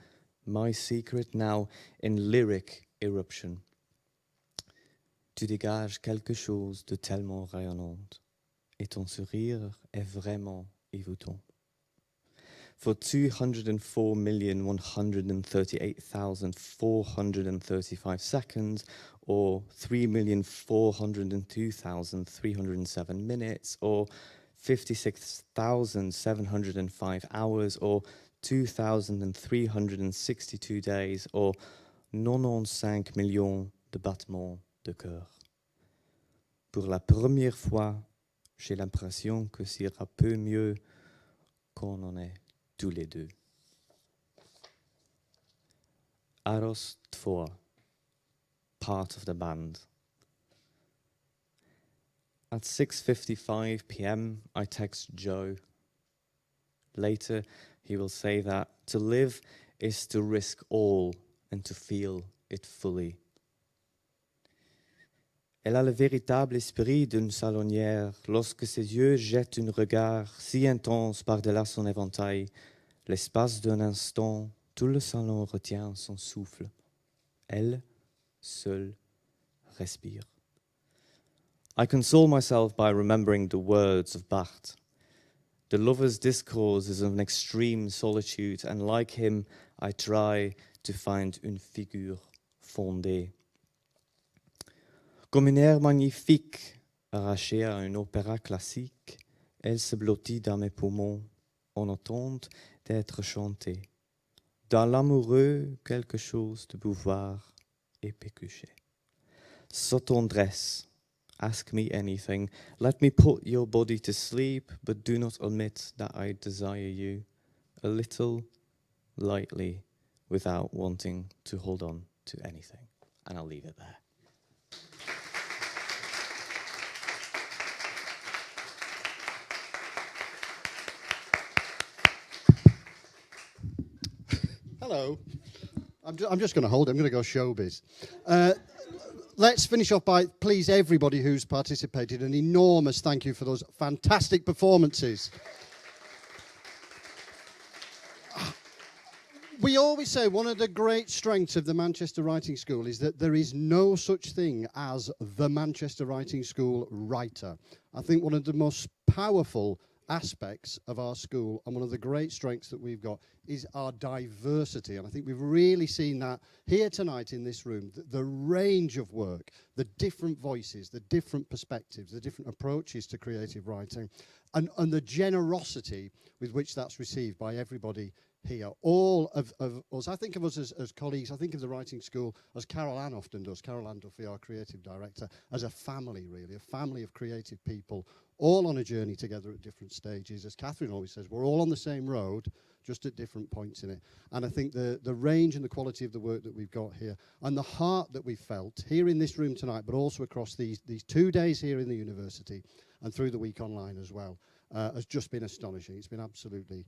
My secret now in lyric eruption. Tu dégages quelque chose de tellement rayonnant. Et ton sourire est vraiment envoûtant. For 204,138,435 seconds, or 3,402,307 minutes, or 56,705 hours, or 2,362 days, or 95 millions de battements de cœur. Pour la première fois, j'ai l'impression que ça ira peu mieux qu'on en est tous les deux. Aros Tvoa, part of the band. At 6:55 p.m., I text Joe. Later, he will say that to live is to risk all and to feel it fully. Elle a le véritable esprit d'une salonnière lorsque ses yeux jettent un regard si intense par-delà son éventail. L'espace d'un instant, tout le salon retient son souffle. Elle, seule, respire. I console myself by remembering the words of Barthes. The lover's discourse is of an extreme solitude, and like him, I try to find une figure fondée. Comme une air magnifique arrachée à un opéra classique, elle se blottit dans mes poumons en attente d'être chantée. Dans l'amoureux, quelque chose de pouvoir et pécuché. Sa tendresse, ask me anything. Let me put your body to sleep, but do not admit that I desire you. A little, lightly, without wanting to hold on to anything. And I'll leave it there. Hello. I'm just going to hold it. I'm going to go showbiz. Let's finish off by, please, everybody who's participated, an enormous thank you for those fantastic performances. We always say one of the great strengths of the Manchester Writing School is that there is no such thing as the Manchester Writing School writer. I think one of the most powerful aspects of our school and one of the great strengths that we've got is our diversity, and I think we've really seen that here tonight in this room, the range of work, the different voices, the different perspectives, the different approaches to creative writing, and the generosity with which that's received by everybody here. All of us, I think of us as colleagues, I think of the writing school, as Carol Ann often does, Carol Ann Duffy, our creative director, as a family really, a family of creative people, all on a journey together at different stages. As Catherine always says, we're all on the same road, just at different points in it. And I think the range and the quality of the work that we've got here, and the heart that we've felt here in this room tonight, but also across these 2 days here in the university, and through the week online as well, has just been astonishing. It's been absolutely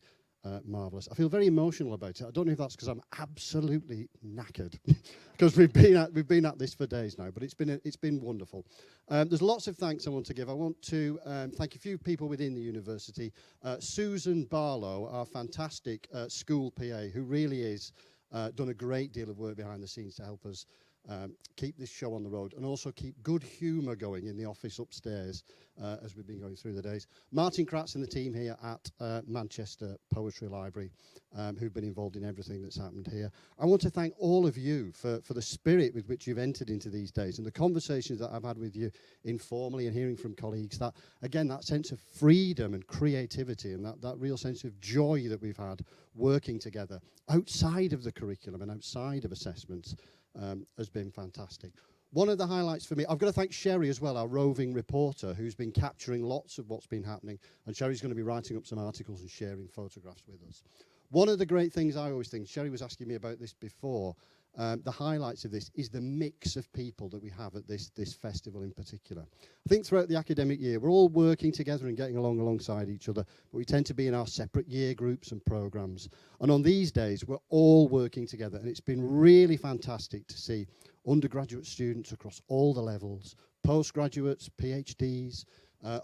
marvellous. I feel very emotional about it. I don't know if that's because I'm absolutely knackered, because we've been at this for days now. But it's been wonderful. There's lots of thanks I want to give. I want to thank a few people within the university. Susan Barlow, our fantastic school PA, who really is done a great deal of work behind the scenes to help us keep this show on the road, and also keep good humour going in the office upstairs as we've been going through the days. Martin Kratz and the team here at Manchester Poetry Library, who've been involved in everything that's happened here. I want to thank all of you for the spirit with which you've entered into these days, and the conversations that I've had with you informally and hearing from colleagues, that, again, that sense of freedom and creativity, and that real sense of joy that we've had working together outside of the curriculum and outside of assessments, has been fantastic. One of the highlights for me, I've got to thank Sherry as well, our roving reporter, who's been capturing lots of what's been happening, and Sherry's going to be writing up some articles and sharing photographs with us. One of the great things I always think, Sherry was asking me about this before, the highlights of this is the mix of people that we have at this festival in particular. I think throughout the academic year, we're all working together and getting along alongside each other, but we tend to be in our separate year groups and programs. And on these days, we're all working together, and it's been really fantastic to see undergraduate students across all the levels, postgraduates, PhDs,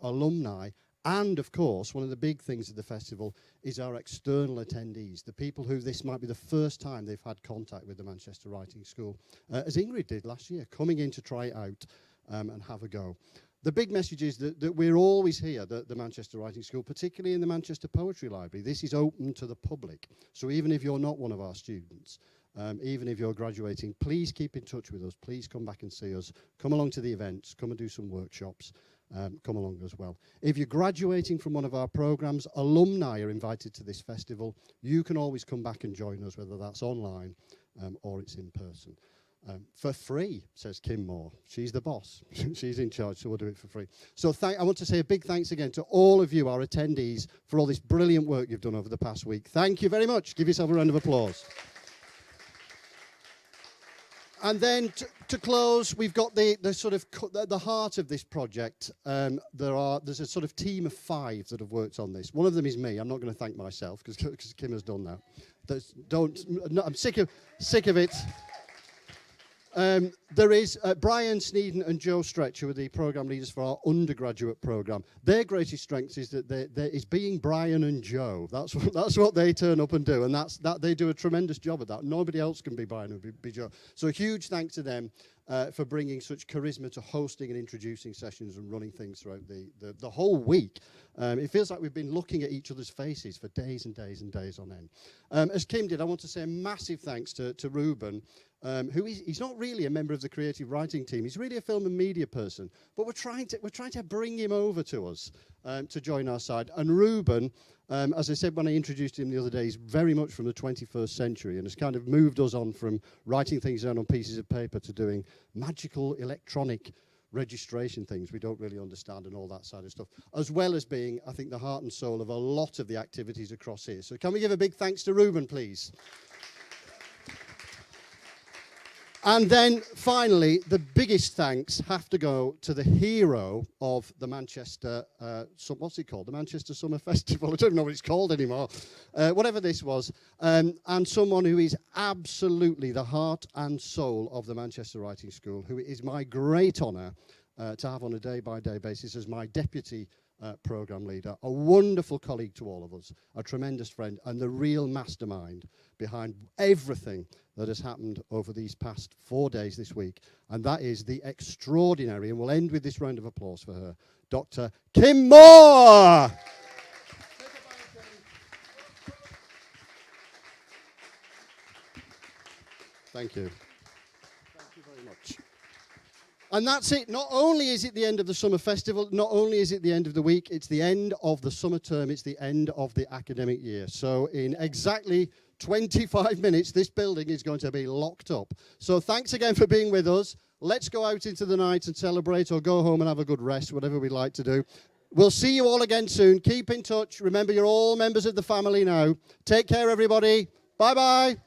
alumni, and, of course, one of the big things of the festival is our external attendees, the people who this might be the first time they've had contact with the Manchester Writing School, as Ingrid did last year, coming in to try it out and have a go. The big message is that we're always here, the Manchester Writing School, particularly in the Manchester Poetry Library. This is open to the public. So even if you're not one of our students, even if you're graduating, please keep in touch with us. Please come back and see us. Come along to the events. Come and do some workshops. Come along as well. If you're graduating from one of our programs, alumni are invited to this festival. You can always come back and join us, whether that's online or it's in person. For free, says Kim Moore. She's the boss. She's in charge, so we'll do it for free. So I want to say a big thanks again to all of you, our attendees, for all this brilliant work you've done over the past week. Thank you very much. Give yourself a round of applause. And then to close, we've got the sort of the heart of this project. There's a sort of team of 5 that have worked on this. One of them is me. I'm not going to thank myself because Kim has done that. I'm sick of it. There is Brian Sneeden and Joe Stretch, who are the programme leaders for our undergraduate programme. Their greatest strength is that is being Brian and Joe. That's what they turn up and do, and that they do a tremendous job at that. Nobody else can be Brian or be Joe. So a huge thanks to them. for bringing such charisma to hosting and introducing sessions and running things throughout the whole week. It feels like we've been looking at each other's faces for days and days and days on end. As Kim did, I want to say a massive thanks to Ruben, he's not really a member of the creative writing team. He's really a film and media person, but we're trying to bring him over to us to join our side. And Ruben, as I said when I introduced him the other day, he's very much from the 21st century and has kind of moved us on from writing things down on pieces of paper to doing magical electronic registration things we don't really understand and all that side of stuff, as well as being, I think, the heart and soul of a lot of the activities across here. So can we give a big thanks to Ruben, please? And then, finally, the biggest thanks have to go to the hero of the Manchester, what's it called? The Manchester Summer Festival. I don't even know what it's called anymore. Whatever this was. And someone who is absolutely the heart and soul of the Manchester Writing School, who it is my great honour to have on a day-by-day basis as my deputy programme leader, a wonderful colleague to all of us, a tremendous friend, and the real mastermind behind everything that has happened over these past 4 days this week. And that is the extraordinary, and we'll end with this round of applause for her, Dr. Kim Moore! Thank you. Thank you very much. And that's it. Not only is it the end of the summer festival, not only is it the end of the week, it's the end of the summer term, it's the end of the academic year. So in exactly 25 minutes, this building is going to be locked up. So thanks again for being with us. Let's go out into the night and celebrate, or go home and have a good rest, whatever we like to do. We'll see you all again soon. Keep in touch. Remember, you're all members of the family now. Take care, everybody. Bye-bye.